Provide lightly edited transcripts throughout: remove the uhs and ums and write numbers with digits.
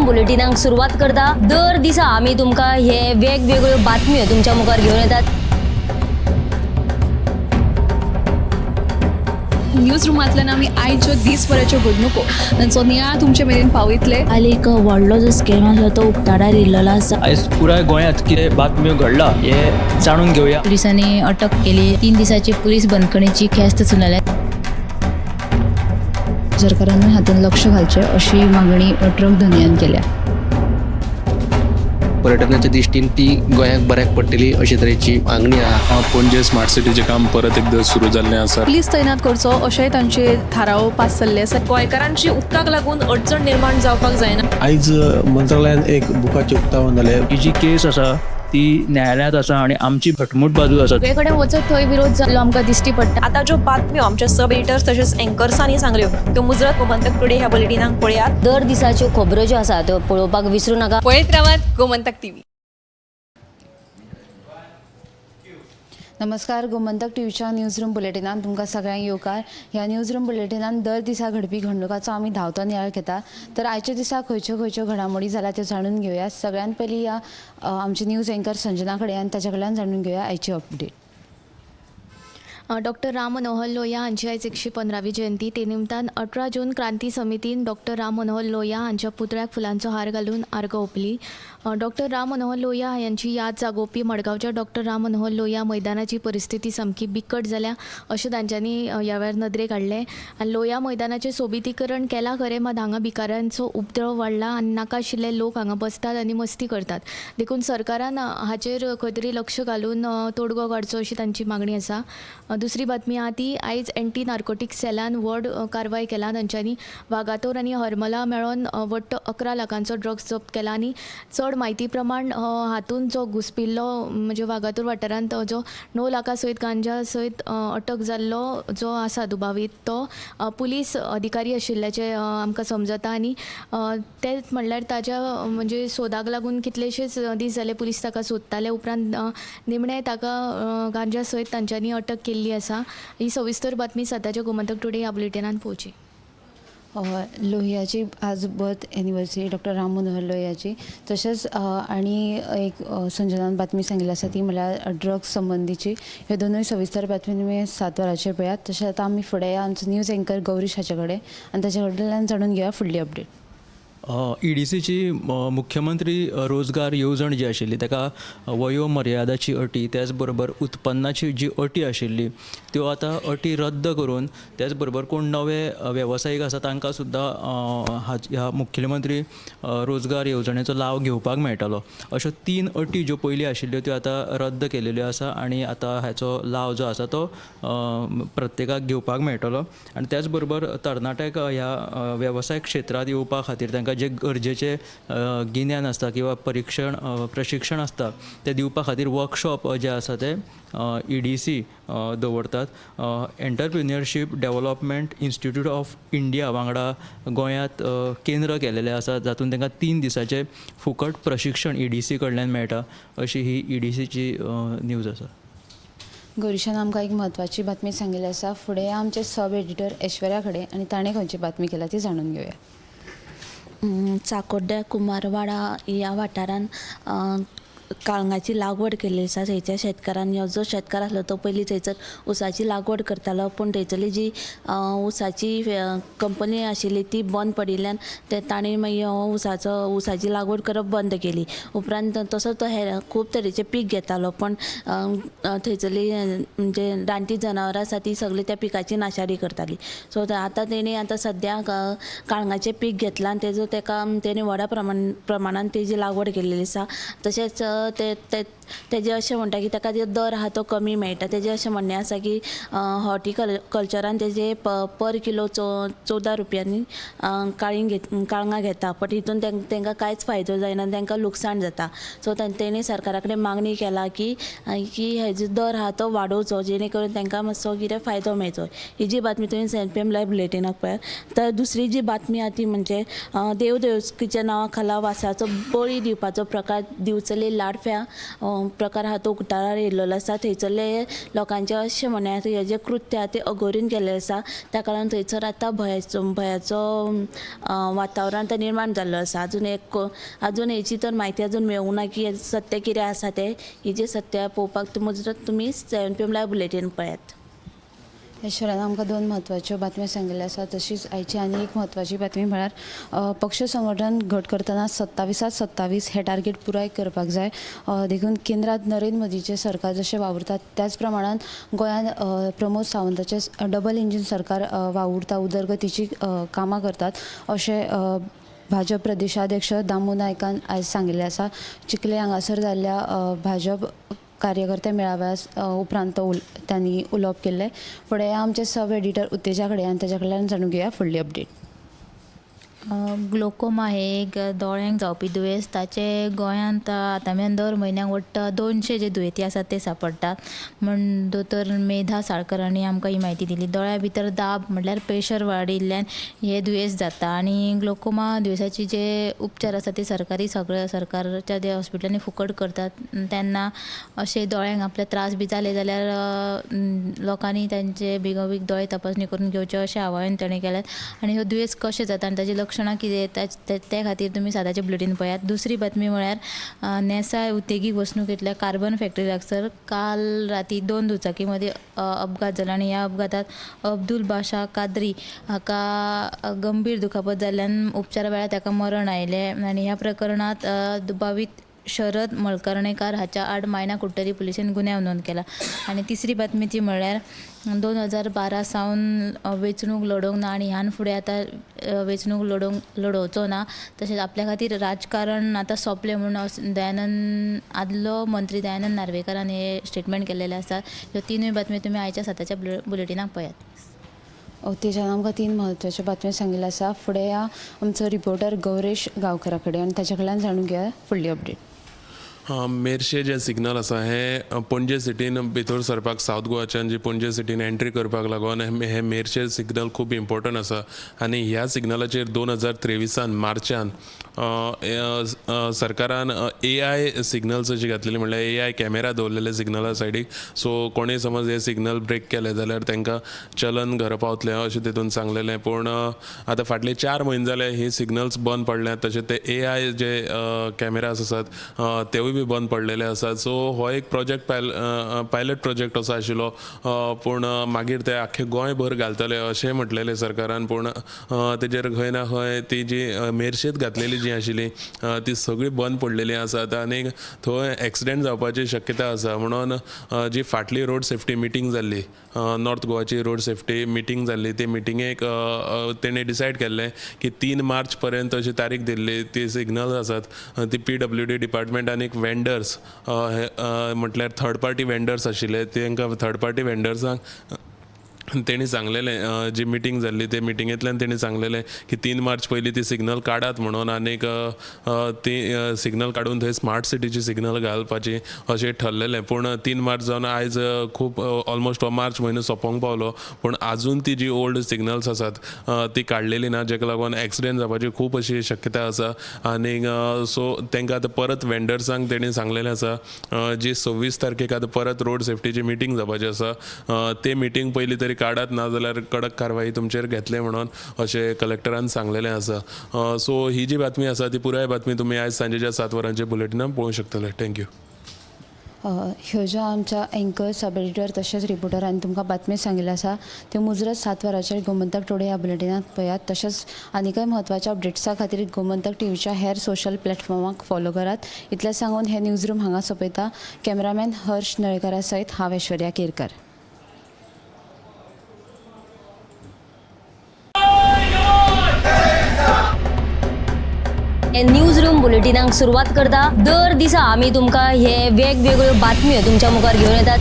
Newsroom बुलेटिनाक सुरुवात करता। दर दिसा आम्ही तुमका हे वेगवेगळ्यो बातम्यो तुमच्या मुखार घेऊन येतात। न्यूज रुमांतल्यान आमी आयच्यो दिसभराच्यो घडणुको तांचो नियाळ तुमचे मेरेन पावयतले। आली एक व्हडलो जो स्कॅम आसलो तो उक्ताडार येयल्लो आसा। आयज पुराय गोंयांत कितें बातम्यो घडला हे जाणून घेवया। पुलिसांनी अटक केली। 3 दिसाची पुलीस बंदखणीची ख्यास्त सुनायल्या। सरकारान हातूंत लक्ष घालचें अशी मागणी ट्रक धन्यान केल्या। पर्यटनाच्या दृश्टीन ती गोंयाक बऱ्याक पडटली अशे तरेची मागणी आहा। पणजे स्मार्ट सिटीचें काम परत एकदा सुरू जाल्लें आसा। पुलीस तैनात करचो अशेंय तांचे थाराव पास जाल्ले आसा। गोंयकारांची उदकाक लागून अडचण निर्माण जावपाक जायना। आयज मंत्रालयान एक बुकाचें उक्तावण जालें। ही जी केस आसा ती न्यायालयांत आसा आणि आमची घटमूट बाजू आसा। सगळे कडेन वचत थंय विरोध जाल्लो आमकां दिश्टी पडटा। आता ज्यो बातम्यो आमच्या सब एडिटर्स तशेंच एंकर्सांनी सांगल्यो त्यो मुजरत गोमंतक टुडे ह्या बुलेटिनाक पळयात। दर दिसाच्यो खबरो ज्यो आसा त्यो पळोवपाक विसरू नका। पळयत रावात गोमंतक टीव्ही। नमस्कार, गोमंतक टीव्हीच्या न्यूजरूम बुलेटिनान तुमकां सगळ्यांक येवकार। ह्या न्यूजरूम बुलेटिनान दर दिसा घडपी घडणुकांचो आमी धांवतो नियाळ घेता। तर आयच्या दिसा खंयच्यो घडामोडी जाला त्यो जाणून घेवया। सगळ्यात पयलीं आमचे न्यूज एंकर संजना कडेन आनी ताचे कडल्यान जाणून घेवया आयची अपडेट। डॉक्टर राम मनोहर लोहिया हांची आयज 115वी जयंती। ते निमतान 18 जून क्रांती समितीन डॉक्टर राम मनोहर लोहिया हांच्या पुतळ्याक फुलांचो हार घालून आर्गां ओंपली। डॉक्टर राम मनोहर लोहिया हांची याद जागोवपी मडगांवच्या डॉक्टर राम मनोहर लोहिया मैदानाची परिस्थिती सामकी बिकट जाल्या अशें तांच्यांनी ह्या वेळार नदरेक हाडलें। आनी लोहिया मैदानाचें सोबितीकरण केलां खरें, मात हांगा भिकाऱ्यांचो उपद्रव वाडला आनी नाका आशिल्ले लोक हांगा बसतात आनी मस्ती करतात। देखून सरकारान हाचेर खंय तरी लक्ष घालून तोडगो काडचो अशी तांची मागणी आसा। दुसरी बातमी आहा ती आयज एंटी नार्कोटिक्स सेलान व्हड कारवाय केला। तांच्यांनी वागातोर आनी हरमला मेळोन वट्ट 11 लाखांचो ड्रग्स जप्त केला आनी चड म्हायती प्रमाण हातूंत जो घुसपिल्लो म्हणजे वागातोर वाठारांत जो 9 लाखां सयत गांजा सयत अटक जाल्लो जो आसा दुबावीत तो पुलीस अधिकारी आशिल्ल्याचे आमकां समजता। आनी तेच म्हणल्यार ताच्या म्हणजे सोदाक लागून कितलेशेच दीस जाले पुलीस ताका सोदताले। उपरांत निमणे ताका गांजा सयत तांच्यांनी अटक केल्ली आसा। ही सविस्तर बातमी सद्याच्या गोमंतक टुडे ह्या बुलेटिनान पळोवची। लोहियाची आज birth anniversary doctor Ram Manohar लोहियाची। तशेंच आनी एक संजनान बातमी सांगिल्ली आसा ती म्हळ्यार ड्रग्स संबंधीची। ह्यो दोनूय सविस्तर बातमी तुमी 7 वरांचेर पळयात। तशेंच आतां आमी फुडें आमचो न्यूज एंकर गौरीश हाचे कडेन आनी ताचे कडल्यान जाणून घेवया फुडली अपडेट। EDCची मुख्यमंत्री रोजगार येवजण जी आशिल्ली ताका वयो मर्यादाची अटी त्याच बरोबर उत्पन्नाची जी अटी आशिल्ली त्यो आतां अटी रद्द करून त्याच बरोबर कोण नवे वेवसायीक आसा तांकां सुद्दां ह्या मुख्यमंत्री रोजगार येवजणेचो लाव घेवपाक मेळटलो। अश्यो 3 अटी ज्यो पयलीं आशिल्ल्यो त्यो आतां रद्द केलेल्यो आसा आनी आतां हाचो लाव जो आसा तो प्रत्येकाक घेवपाक मेळटलो। आनी त्याच बरोबर तरणाट्याक ह्या वेवसाय क्षेत्रांत येवपा खातीर तांकां जे गरजेचे गिन्यान आसता किंवा प्रशिक्षण आसता ते दिवपा खातीर वर्कशॉप जे आसा ते EDC दवरतात। एंटरप्रिन्युअरशीप डेव्हलपमेंट इन्स्टिट्यूट ऑफ इंडिया वांगडा गोंयांत केंद्र केलेलें आसा जातून तांकां 3 दिसाचें फुकट प्रशिक्षण EDC कडल्यान मेळटा अशी ही EDCची न्यूज आसा। गौरीशान आमकां एक म्हत्वाची बातमी सांगिल्ली आसा। फुडें आमचे सब एडिटर ऐश्वर्या कडेन आनी ताणें खंयची बातमी केल्या ती जाणून घेवया। चाकोड्ड्या कुमारवाडा ह्या वाठारांत काळंगाची लागवड केल्ली आसा। थंयच्या शेतकारांनी जो शेतकार आसलो तो पयलीं थंयसर उसाची लागवड करतालो, पूण थंयसरली जी उसाची कंपनी आशिल्ली ती बंद पडिल्ल्यान ताणें मागीर उसाची लागवड करप बंद केली। उपरांत तसो तो खूब तरेचें पीक घेतालो, पण थंयसरली म्हणजे रानटी जनावरां आसा ती सगळी त्या पिकाची नाशाडी करताली। सो आतां तेणी सद्याक काळंगाचें पीक घेतलां आनी तेणें व्हडा प्रमाणान तेजी लागवड केल्ली आसा। तशेंच तेजे अशें म्हणटा की ताका जो दर आहा तो कमी मेळटा। तेजें अशें म्हणणें आसा की हॉर्टिकल्चरान तेजे पर किलो 14 रुपयांनी काळंगां घेता, बट हितून तांकां कांयच फायदो जायना, तांकां लुकसाण जाता। सो तेणी सरकारा कडेन मागणी केला की हेजो दर आहा तो वाडोवचो जेणे करून तांकां मातसो कितें फायदो मेळचो। ही जी बातमी तुवें CNPM लायव्ह बुलेटिनाक पळयात। तर दुसरी जी बातमी आहा ती म्हणजे देवदेवस्कीच्या नांवा खाला वासाचो बळी दिवपाचो प्रकार दिवचले लाडफ्या प्रकार आहा तो उक्ताडार येयल्लो आसा. थंयसरले लोकांचे अशें म्हण्यात हे जे कृत्य आहा ते अगोरीन केल्लें आसा. त्या कारण थंयसर आतां भयाचो वातावरण ते निर्माण जाल्लो आसा. अजून हेची तर म्हायती अजून मेळूंक ना की सत्य कितें आसा तें. ही जी सत्य पळोवपाक मुजरत तुमी 7 PM लायव्ह बुलेटीन पळयात. ह्या शिवारान आमकां 2 म्हत्वाच्यो बातम्यो सांगिल्ल्यो आसा. तशीच आयची आनी एक म्हत्वाची बातमी म्हळ्यार पक्ष संघटन घट करतना 27 हे टार्गेट पुराय करपाक जाय. देखून केंद्रांत नरेंद्र मोदीचें सरकार जशें वावुरतात त्याच प्रमाणान गोंयांत प्रमोद सावंताचें डबल इंजीन सरकार वावुरता, उदरगतीची कामां करतात अशें भाजप प्रदेशाध्यक्ष दामू नायकान आयज सांगिल्लें आसा. चिखले हांगासर जाल्ल्या भाजप कार्यकर्ते मेळाव्या उपरांत त्यांनी उलोवप केल्लें. फुडें आमचे सब एडिटर उत्तेजा कडेन आनी ताच्या कडल्यान जाणून घेवया फुडली अपडेट. ग्लोकोमा हे एक दोळ्यांक जावपी दुयेंस. ताचे गोंयांत आतांमेरेन दर म्हयन्याक वट्ट 200 जे दुयेंती आसात ते सांपडटात म्हण दोतोर मेधा साळकर हांणी आमकां ही म्हायती दिली. दोळ्या भितर दाब म्हटल्यार प्रेशर वाडिल्ल्यान हे दुयेंस जाता आनी ग्लोकोमा दुयेंसाचे जे उपचार आसा ते सगळ्या सरकारच्या जे हॉस्पिटलांनी फुकट करतात. तेन्ना अशे दोळ्यांक आपले त्रास बी जाले जाल्यार लोकांनी तांचे बेगोबेग दोळे तपासणी करून घेवचे अशें आवाहन ताणें केलें. आनी हो दुयेंस कशें जाता आनी ताची लक्षणां कितें ते खातीर तुमी सादाचें बुलेटीन पळयात. दुसरी बातमी म्हळ्यार नेसाय उद्देगीक वसणुकेंतल्या कार्बन फॅक्टरी लागसर काल राती 2 दुचाकी मदीं अपघात जाला आनी ह्या अपघातात अब्दुल बाशा कादरी हाका गंभीर दुखापत जाल्ल्यान उपचारा वेळार ताका मरण आयलें. आनी ह्या प्रकरणांत दुबावीत शरद मळकर्णेकार हाच्या आड मायना कुट्टरी पुलिसेन गुन्यांव नोंद केला. आनी तिसरी बातमी ती म्हळ्यार 2012 सावन वेंचणूक लडोवंक ना आनी ह्यान फुडें आतां वेंचणूक लडोवचो ना. तशेंच आपल्या खातीर राजकारण आतां सोंपलें म्हणून आदलो मंत्री दयानंद नार्वेकारान हे स्टेटमेंट केल्लेलें आसा. ह्यो तिनूय बातम्यो तुमी आयच्या साताच्या बुलेटिनाक पळयात. तेच्यान आमकां 3 म्हत्वाच्यो बातम्यो सांगिल्ल्यो आसा. फुडें या आमचो रिपोर्टर गौरेश गांवकरा कडेन आनी ताच्या कडल्यान जाणून घेवया फुडली अपडेट. मेरशे जे सिग्नल आसा हे पणजे सिटीन भितर सरपाक सावथ गोवाच्यान जी पणजे सिटीन एंट्री करपाक लागून हे मेरशे सिग्नल खूब इम्पॉर्टंट आसा. आनी ह्या सिग्नलाचेर 2023 मार्चान सरकारान AI सिग्नल्स अशी घातलेली म्हणल्यार AI कॅमेरा दवरलेले सिग्नला सायडीक. सो कोणेय समज हे सिग्नल ब्रेक केले जाल्यार तांकां चलन घरा पावतलें अशें तितून सांगलेलें. पूण आतां फाटले 4 म्हयने जाले ही सिग्नल्स बंद पडल्यात. तशें ते AI जे कॅमेराज आसात तेवूय बी बंद पडलेले आसात. सो हो एक प्रोजेक्ट पायलट प्रोजेक्ट असो आशिल्लो. पूण मागीर ते आख्खे गोंयभर घालतले अशें म्हटलेलें सरकारान. पूण तेजेर खंय ना खंय ती जी मेरशेत घातलेली जी आशिल्ली ती सगळी बंद पडलेली आसात आनी थंय एक्सिडेंट जावपाची शक्यता आसा. म्हणून जी फाटली रोड सेफ्टी मिटींग जाल्ली नॉर्थ गोवाची रोड सेफ्टी मिटींग जाल्ली ती मिटींगेक तेणें डिसायड केल्लें की 3 मार्च पर्यंत अशी तारीख दिल्ली. ती सिग्नल्स आसात ती PWD डिपार्टमेंट आनी वेंडर्स म्हटल्यार थर्ड पार्टी वेंडर्स आशिल्ले तांकां थर्ड पार्टी वेंडर्सांक तेणी सांगलेलें जी मिटींग जाल्ली ते मिटींगेंतल्यान तेणी सांगलेलें की 3 मार्च पयलीं ती सिग्नल काडात म्हणून आनीक ती सिग्नल काडून थंय स्मार्ट सिटीची सिग्नल घालपाची अशें ठरलेलें. पूण 3 मार्च जावन आयज खूब ऑलमोस्ट मार्च म्हयनो सोंपोंक पावलो पूण आजून ती जी ओल्ड सिग्नल्स आसात ती काडलेली ना. जेका लागून एक्सिडेंट जावपाची खूब अशी शक्यता आसा. आनीक सो तांकां आतां परत वेंडर्सांक तेणी सांगलेलें आसा जी 26 तारखेक आतां परत रोड सेफ्टीची मिटींग जावपाची आसा. ते मिटींग पयलीं तरी काडात नाजाल्यार कडक कारवाई तुमचेर घेतले म्हणून अशें कलेक्टरान सांगलेलें आसा. सो ही जी बातमी आसा ती पुराय बातमी तुमी आयज सांजेच्या 7 वरांचेर बुलेटिनान पळोवंक शकतले. थँक्यू. ह्यो ज्यो आमच्या एंकर सब एडिटर तशेंच रिपोर्टरांनी तुमकां बातमी सांगिल्ल्यो आसा त्यो मुजरत 7 वरांचेर गोमंतक टुडे ह्या बुलेटिनांत पळयात. तशेंच आनीकय म्हत्वाच्या अपडेट्सा खातीर गोमंतक टीव्हीच्या हेर सोशल प्लॅटफॉर्माक फॉलो करात. इतलें सांगून हे न्यूज रूम हांगा सोंपयता. कॅमेरामॅन हर्ष नळेकारा सयत हांव ऐश्वर्या केरकर. हे न्यूज रूम बुलेटिनाक सुरवात करता. दर दिसा आमी तुमकां हे वेगवेगळ्यो बातम्यो तुमच्या मुखार घेवन येतात.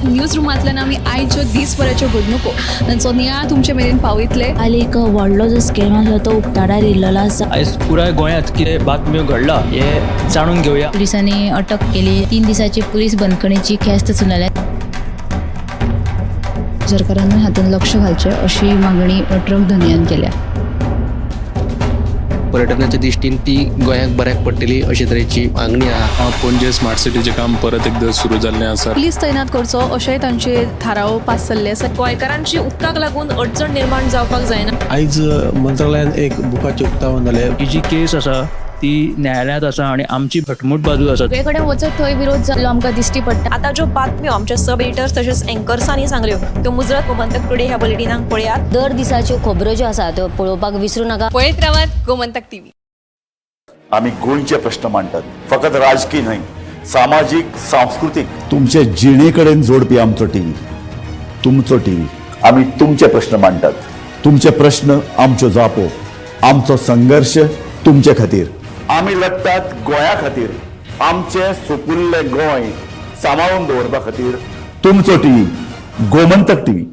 न्यूज रुमांतल्यान आमी आयच्यो दिसभराच्यो घडणुको तांचो नियाळ तुमचे मेरेन पावयतले. हाल एक व्हडलो जो स्कॅम आसलो तो उक्ताडार येयल्लो आसा. आयज पुराय गोंयांत कितें बातम्यो घडला हे जाणून घेवया. पुलिसांनी अटक केली. 3 दिसाची पुलीस बंदखणीची ख्यास्त चलयल्या. सरकारान हातूंत लक्ष घालचें अशी मागणी ट्रक धनियान केल्या. पर्यटनाच्या दिश्टीन ती गोंयाक बऱ्याक पडटली अशे तरेची मागणी आहा. पणजे स्मार्ट सिटीचें काम परत एकदा सुरू जाल्लें आसा. पुलीस तैनात करचो अशेंय तांचे थाराव पास जाल्ले आसा. गोंयकारांची उदकाक लागून अडचण निर्माण जावपाक जायना. आयज मंत्रालयान एक बुकाचें उक्तावण जालें. ही जी केस आसा ती न्यायालयांत आसा आणि आमची घटमूट बाजू आसा. सगळे कडेन वचत थंय विरोध जाल्लो आमकां दिश्टी पडटा. आता ज्यो बातम्यो आमच्या सब एडिटर्स तशेंच एंकर्सांनी सांगल्यो त्यो मुजरत गोमंतक टुडे ह्या बुलेटिनाक पळयात. दर दिसाच्यो खबरो ज्यो आसा त्यो पळोवपाक विसरू नाका. पळयत रावात गोमंतक टीव्ही. आम्ही गोंयचे प्रश्न मांडटात, फकत राजकीय न्हय, सामाजीक सांस्कृतिक तुमचे जिणेकडेन जोडपी आमचो टीव्ही, तुमचो टीव्ही. आम्ही तुमचे प्रश्न मांडटात, तुमचे प्रश्न आमच्यो जापो, आमचो संघर्ष तुमचे खातीर. आम्ही लढटात गोंया खातीर, आमचे सोपुल्ले गोंय सांबाळून दवरपा खातीर. तुमचो टीव्ही, गोमंतक टीव्ही.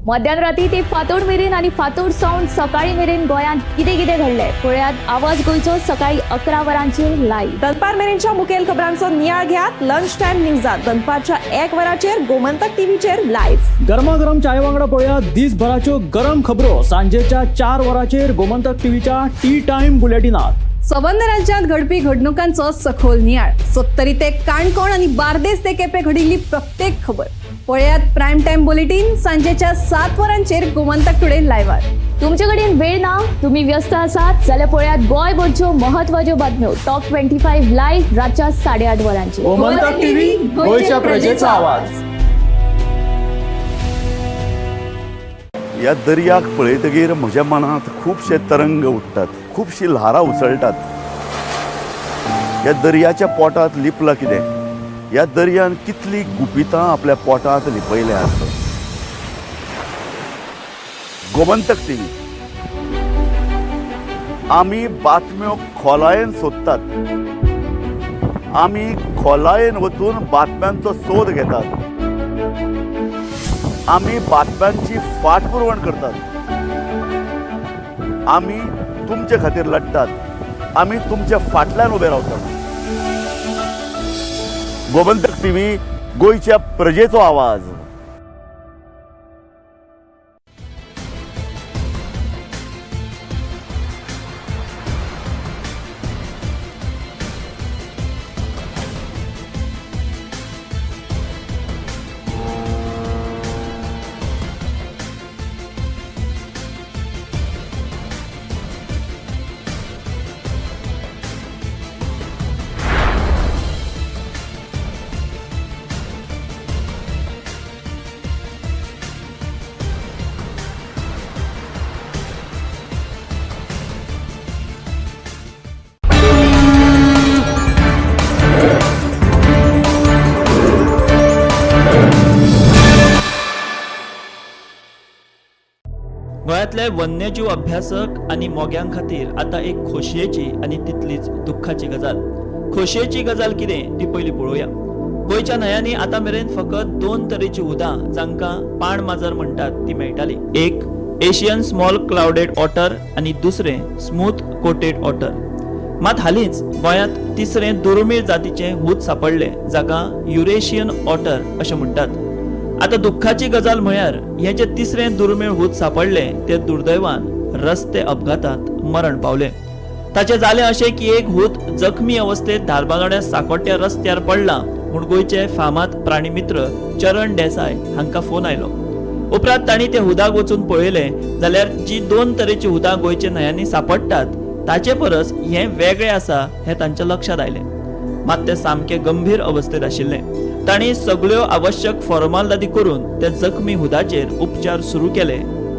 मध्यराती ते फातोड मेरेन आणि फातोड सावन सकाळी मेरेन गोंयांत कितें कितें घडलें पळयात आवाज गोंयचो सकाळी 11 वरांचेर लायव्ह. दनपार मेरेनच्या मुखेल खबरांचो नियाळ घेयात लंच टायम न्यूजात दनपारच्या 1 वराचेर गोमंतक टीव्हीचेर लायव्ह. गरमागरम चाय वांगडा पळयात दिसभराच्यो गरम खबरो सांजेच्या 4 वरांचेर गोमंतक टीव्हीच्या टी टायम बुलेटिनात. संबंध राज्यांत घडपी घडणुकांचो सखोल नियाळ. सत्तरी ते काणकोण आणि बार्देस ते केपें घडिल्ली प्रत्येक खबर पळयात प्रायम टायम बुलेटिन सांजेच्या 7 वरांचेर गोमंतक टुडे लायव्हार. तुमचे कडेन वेळ ना, तुम्ही व्यस्त आसात जाल्यार पळयात गोंयभरच्यो महत्वाच्यो बातम्यो टॉप 25 लायव्ह रातच्या 8:30 वरांचेर. गोमंतक टीव्ही, गोंयच्या प्रजेचा आवाज. या दर्याक पळयतकीर म्हज्या मनांत खुबशे तरंग उठतात, खुबशी ल्हारां उसळटात. या दर्याच्या पोटांत लिपलां कितें? या दर्यान कितली गुपितां आपल्या पोटांत लिपयल्यात. गोमंतक टीव्ही, आमी बातम्यो खोलायेन सोदतात, आमी खोलायेन वचून बातम्यांचो सोद घेतात, आमी बातम्यांची फाटपुरवण करतात, आमी तुमचे खातीर लढटात, आमी तुमच्या फाटल्यान उबे रावतात. गोमंतक टीव्ही, गोंयच्या प्रजेचो आवाज. गोंयांतले वन्यजीव अभ्यासक आणि मोग्यां खातीर आतां एक खोशयेची आणि तितलीच दुख्खाची गजाल. खोशयेची गजाल कितें ती पयलीं पळोवया. गोंयच्या न्हंयांनी आतां मेरेन फकत 2 तरेची उदां जांकां पाण माजर म्हणटात ती मेळटाली. एक एशियन स्मॉल क्लाउडेड ऑटर आणि दुसरें स्मूथ कोटेड ऑटर. मात हालींच गोंयांत तिसरें दुर्मीळ जातीचें हूत सापडलें जाका युरेशियन ऑटर अशें म्हणटात. आता दुःखाची गजाल म्हळ्यार हे जे तिसरें दुर्मीळ हूत सापडलें ते दुर्दैवान रस्ते अपघातात मरण पावलें. ताचे जालें अशें की एक हूत जखमी अवस्थेत धारबांदोड्या सांकोट्या रस्त्यार पडला म्हूण गोंयचे फामाद प्राणीमित्र चरण देसाय हांकां फोन आयलो. उपरांत तांणी ते हुदाक वचून पळयलें जाल्यार जी 2 तरेची हुदां गोंयच्या न्हंयांनी सापडटात ताचे परस हें वेगळें आसा हें तांच्या लक्षात आयलें. मात तें सामकें गंभीर अवस्थेत आशिल्लें. तांणी सगळ्यो आवश्यक फॉर्मालिटी करून ते जखमी हुदाचेर उपचार सुरू केले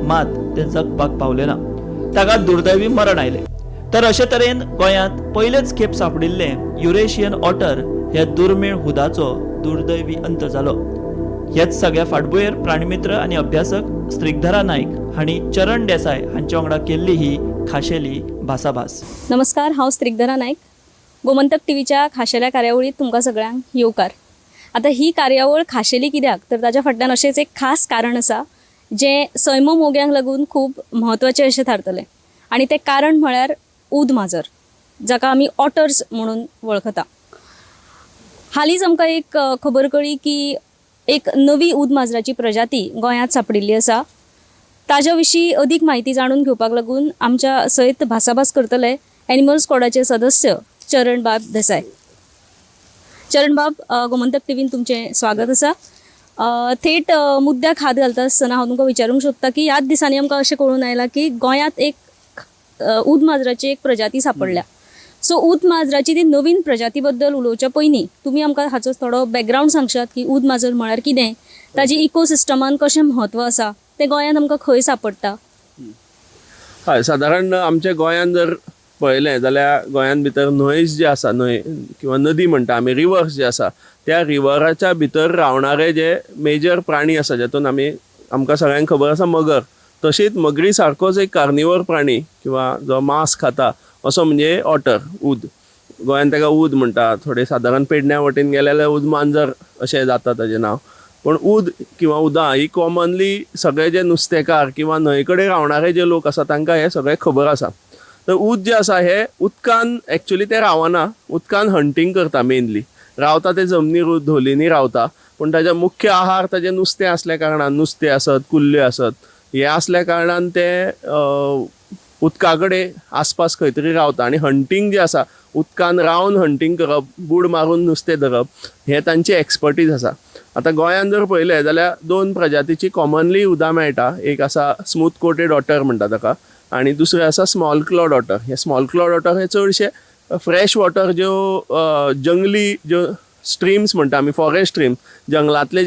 मात ते जगपाक पावले ना. ताका दुर्दैवी मरण आयलें. तर अशे तरेन गोंयांत पयलेच खेप सापडिल्लें युरेशियन ऑटर ह्या दुर्मीळ हुदाचो दुर्दैवी अंत जालो. हेच सगळ्या फाटभुंयेर प्राणीमित्र आनी अभ्यासक स्त्रिगधरा नायक हांणी चरण देसाय हांच्या वांगडा केल्ली ही खाशेली भासाभास. नमस्कार, हांव स्त्रिगधरा नायक. गोमंतक टीव्हीच्या खाशेल्या कार्यावळीत तुमकां सगळ्यांक येवकार. आता ही कार्यावळ खाशेली कित्याक तर ताच्या फाटल्यान अशेंच एक खास कारण आसा जें सैम मोग्यांक लागून खूब म्हत्वाचें अशें थारतलें. आनी तें कारण म्हळ्यार उद माजर, जाका आमी ऑटर्स म्हणून वळखता. हालींच आमकां एक खबर कळ्ळी की एक नवी उद माजराची प्रजाती गोंयांत सापडिल्ली आसा. ताज्या विशीं अदीक म्हायती जाणून घेवपाक लागून आमच्या सयत भासाभास करतले एनिमल स्क्वॉडाचे सदस्य चरण बाब देसाय. चरण बाब, गोमंतक टीव्हीन तुमचें स्वागत आसा. थेट मुद्द्याक हात घालता आसतना हांव तुमकां विचारूंक सोदता की ह्याच दिसांनी आमकां अशें कळून आयलां की गोंयांत एक उद माजराची एक प्रजाती सापडल्या. सो उद माजराची ती नवीन प्रजाती बद्दल उलोवच्या पयलीं तुमी आमकां हाचो थोडो बॅकग्रावंड सांगशात की उद माजर म्हळ्यार कितें, ताजी इकोसिस्टमान कशें म्हत्व आसा, ते गोंयांत आमकां खंय सापडटा. हय, सादारण आमच्या गोंयांत जर पळयलें जाल्यार गोंयांत भितर न्हंयज जे आसा, न्हंय किंवा नदी म्हणटा आमी, रिवर्स जे आसा, त्या रिवराच्या भितर रावणारे जे मेजर प्राणी आसा, जातून आमकां सगळ्यांक खबर आसा मगर, तशीच मगरी सारकोच एक कार्निवर प्राणी किंवा जो मांस खाता असो म्हणजे ऑटर, उद. गोंयांत ताका उद म्हणटा, थोडे सादारण पेडण्या वटेन गेले जाल्यार उद मांजर अशें जाता ताचें नांव. पण उद किंवा उदां ही कॉमनली सगळे जे नुस्तेकार किंवा न्हंय कडेन रावणारे जे लोक आसा तांकां हें सगळें खबर आसा. तर उद जे आसा हे उदकान एक्चुली ते रावना, उदकान हंटींग करता मेनली. रावता ते जमनीर धोलींनी रावता, पूण ताजे मुख्य आहार ताजें नुस्तें असल्या कारणान, नुस्तें आसत, कुल्ल्यो आसत, हे असल्या कारणान ते उदका कडेन आसपास खंय तरी रावता. आनी हंटींग जे आसा, उदकान रावन हंटींग करप, बूड मारून नुस्तें धरप, हे तांची एक्सपर्टीज आसा. आतां गोंयांत जर पळयलें जाल्यार 2 प्रजातीची कॉमनली उदां मेळटा. एक आसा स्मूथ कोटेड ऑटर म्हणटा ताका, आनी दुसरें आसा स्मॉल क्लॉड ऑटर. हे स्मॉल क्लॉड ऑटर हे चडशे फ्रेश वॉटर ज्यो जंगली ज्यो स्ट्रिम्स म्हणटा आमी, फॉरेस्ट स्ट्रीम, जंगलांतले